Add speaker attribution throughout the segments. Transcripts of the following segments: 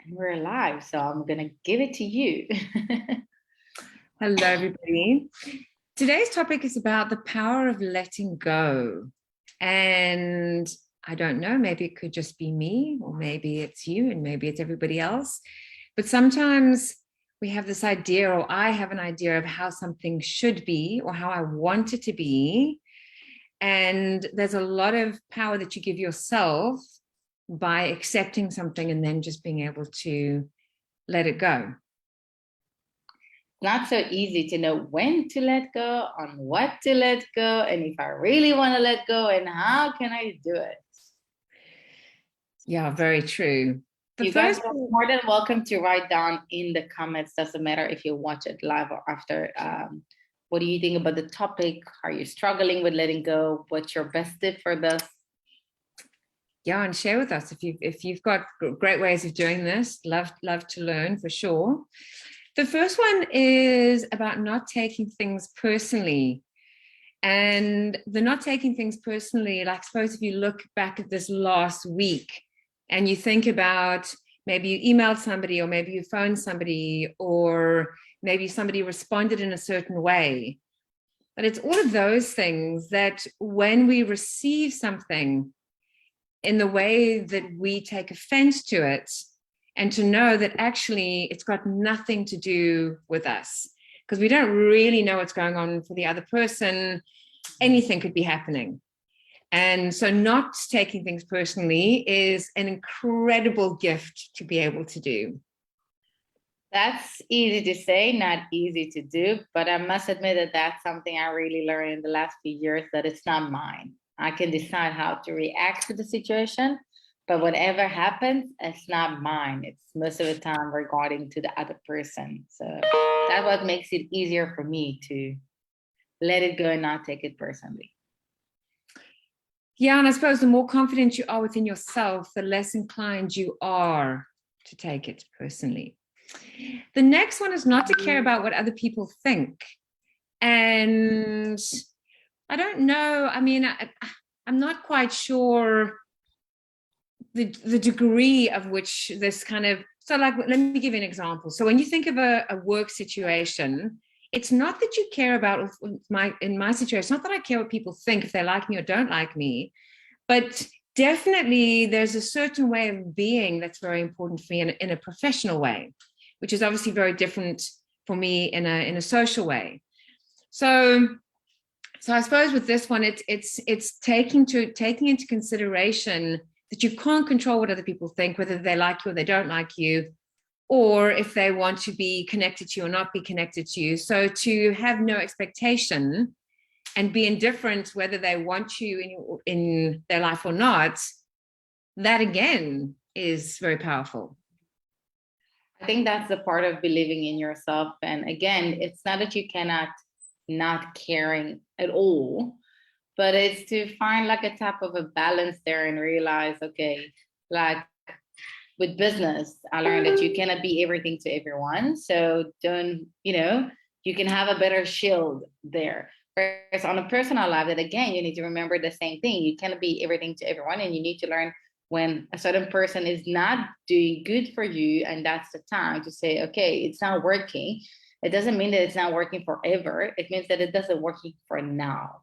Speaker 1: We're live, so I'm gonna give it to you.
Speaker 2: Hello, everybody. Today's topic is about the power of letting go. And I don't know, maybe it could just be me, or maybe it's you, and maybe it's everybody else. But sometimes we have this idea, or I have an idea of how something should be, or how I want it to be. And there's a lot of power that you give yourself by accepting something and then just being able to let it go.
Speaker 1: Not so easy to know when to let go, on what to let go, and if I really want to let go, and how can I do it?
Speaker 2: Yeah, very true. The
Speaker 1: You guys
Speaker 2: first
Speaker 1: are more than welcome to write down in the comments. Doesn't matter if you watch it live or after. What do you think about the topic? Are you struggling with letting go? What's your best tip for this?
Speaker 2: Yeah, and share with us if you've got great ways of doing this. Love to learn for sure. The first one is about not taking things personally. And the not taking things personally, like suppose if you look back at this last week and you think about maybe you emailed somebody, or maybe you phoned somebody, or maybe somebody responded in a certain way. But it's all of those things that when we receive something in the way that we take offense to it, and to know that actually it's got nothing to do with us, because we don't really know what's going on for the other person. Anything could be happening. And so not taking things personally is an incredible gift to be able to do.
Speaker 1: That's easy to say, not easy to do, but I must admit that that's something I really learned in the last few years, that it's not mine. I can decide how to react to the situation, but whatever happens, it's not mine. It's most of the time regarding to the other person. So that's what makes it easier for me to let it go and not take it personally.
Speaker 2: Yeah, and I suppose the more confident you are within yourself, the less inclined you are to take it personally. The next one is not to care about what other people think. And I don't know, I mean, I'm not quite sure the degree of which this kind of, so like, let me give you an example. So when you think of a work situation, it's not that you care about in my situation, it's not that I care what people think, if they like me or don't like me, but definitely there's a certain way of being that's very important for me in a professional way, which is obviously very different for me in a social way. So I suppose with this one, it's taking into consideration that you can't control what other people think, whether they like you or they don't like you, or if they want to be connected to you or not be connected to you. So to have no expectation and be indifferent whether they want you in their life or not, that again is very powerful.
Speaker 1: I think that's the part of believing in yourself. And again, it's not that you cannot not caring at all, but it's to find like a type of a balance there and realize, okay, like with business, I learned that you cannot be everything to everyone. So don't, you can have a better shield there. Whereas on a personal life, that again, you need to remember the same thing. You cannot be everything to everyone, and you need to learn when a certain person is not doing good for you, and that's the time to say, okay, it's not working. It doesn't mean that it's not working forever. It means that it doesn't working for now.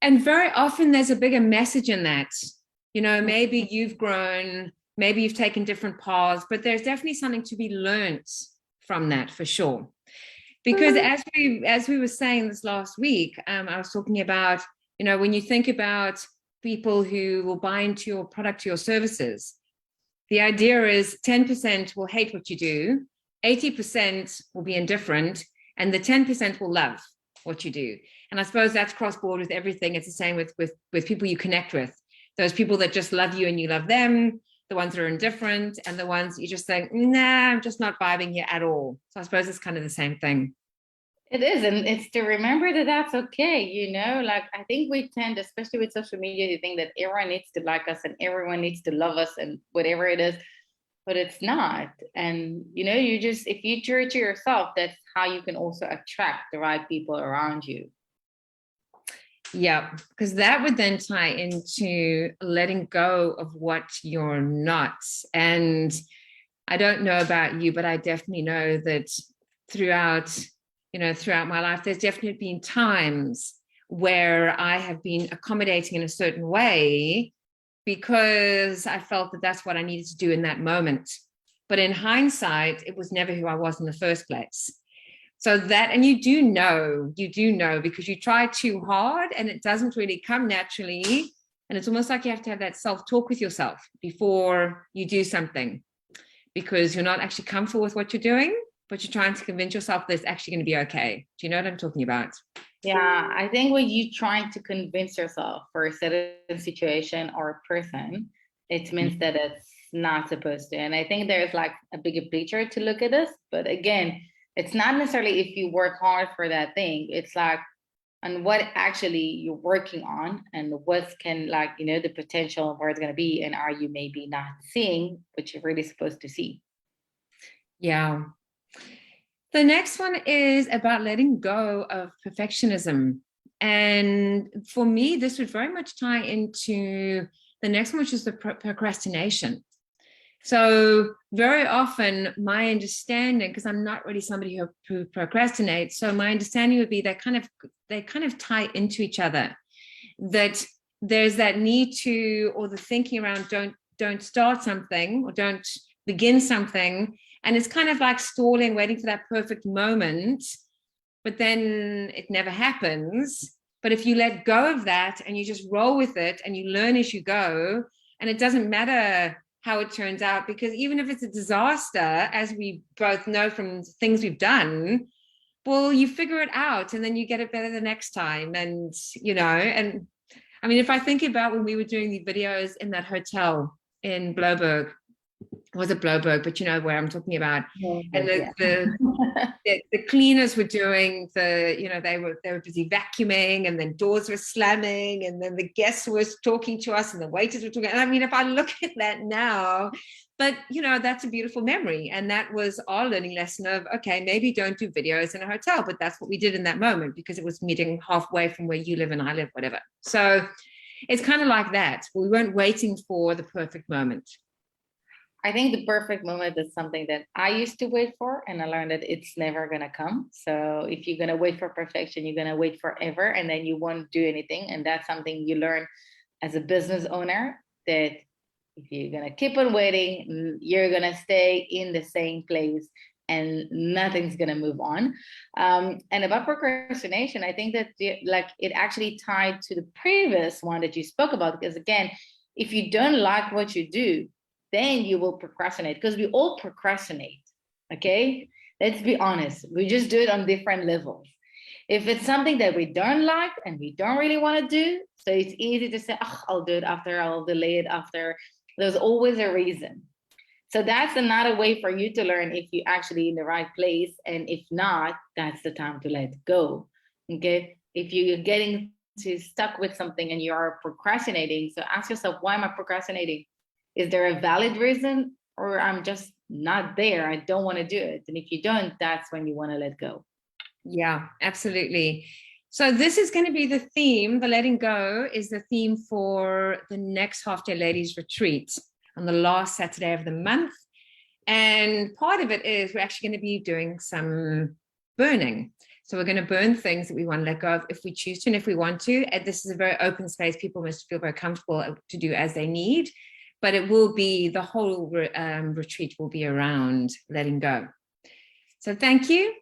Speaker 2: And very often there's a bigger message in that. Maybe you've grown, maybe you've taken different paths, but there's definitely something to be learned from that for sure. Because as we were saying this last week, I was talking about, when you think about people who will buy into your product or your services, the idea is 10% will hate what you do, 80% will be indifferent, and the 10% will love what you do. And I suppose that's cross-board with everything. It's the same with people you connect with. Those people that just love you and you love them, the ones that are indifferent, and the ones you just think, nah, I'm just not vibing here at all. So I suppose it's kind of the same thing.
Speaker 1: It is, and it's to remember that that's okay, like I think we tend, especially with social media, to think that everyone needs to like us and everyone needs to love us and whatever it is, but it's not. And you just, if you true to yourself, that's how you can also attract the right people around you.
Speaker 2: Yeah, because that would then tie into letting go of what you're not. And I don't know about you, but I definitely know that throughout, throughout my life, there's definitely been times where I have been accommodating in a certain way because I felt that that's what I needed to do in that moment. But in hindsight, it was never who I was in the first place. So that, and you do know because you try too hard and it doesn't really come naturally. And it's almost like you have to have that self-talk with yourself before you do something, because you're not actually comfortable with what you're doing, but you're trying to convince yourself that it's actually going to be okay. Do you know what I'm talking about?
Speaker 1: Yeah, I think when you trying to convince yourself for a certain situation or a person, it means that it's not supposed to. And I think there's like a bigger picture to look at this. But again, it's not necessarily if you work hard for that thing. It's like on what actually you're working on and what's can like, the potential of where it's gonna be, and are you maybe not seeing what you're really supposed to see.
Speaker 2: Yeah. The next one is about letting go of perfectionism. And for me, this would very much tie into the next one, which is the procrastination. So very often my understanding, because I'm not really somebody who procrastinates, so my understanding would be they kind of tie into each other. That there's that need to, or the thinking around don't start something or don't begin something. And it's kind of like stalling, waiting for that perfect moment, but then it never happens. But if you let go of that and you just roll with it and you learn as you go, and it doesn't matter how it turns out, because even if it's a disaster, as we both know from things we've done, well, you figure it out and then you get it better the next time. And, and I mean, if I think about when we were doing the videos in that hotel in Bloberg, was it Bloberg, but you know where I'm talking about. And the cleaners were doing they were busy vacuuming, and then doors were slamming, and then the guests were talking to us and the waiters were talking. And I mean, if I look at that now, but that's a beautiful memory. And that was our learning lesson of, okay, maybe don't do videos in a hotel, but that's what we did in that moment because it was meeting halfway from where you live and I live, whatever. So it's kind of like that. We weren't waiting for the perfect moment.
Speaker 1: I think the perfect moment is something that I used to wait for, and I learned that it's never going to come. So if you're going to wait for perfection, you're going to wait forever, and then you won't do anything. And that's something you learn as a business owner, that if you're going to keep on waiting, you're going to stay in the same place and nothing's going to move on. And about procrastination, I think that it actually tied to the previous one that you spoke about, because again, if you don't like what you do, then you will procrastinate, because we all procrastinate. Okay, let's be honest, we just do it on different levels. If it's something that we don't like and we don't really want to do, so it's easy to say, oh, I'll do it after, I'll delay it after. There's always a reason. So that's another way for you to learn if you're actually in the right place, and if not, that's the time to let go. Okay, if you're getting stuck with something and you are procrastinating, so ask yourself, why am I procrastinating? Is there a valid reason, or I'm just not there? I don't want to do it. And if you don't, that's when you want to let go.
Speaker 2: Yeah, absolutely. So this is going to be the theme. The letting go is the theme for the next Half Day Ladies Retreat on the last Saturday of the month. And part of it is we're actually going to be doing some burning. So we're going to burn things that we want to let go of if we choose to, and if we want to. And this is a very open space. People must feel very comfortable to do as they need. But it will be, the whole retreat will be around letting go. So thank you.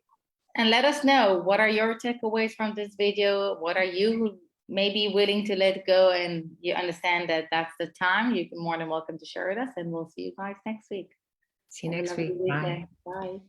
Speaker 1: And let us know, what are your takeaways from this video? What are you maybe willing to let go, and you understand that that's the time? You're more than welcome to share with us, and we'll see you guys next week.
Speaker 2: See you next week. Bye.
Speaker 1: Bye.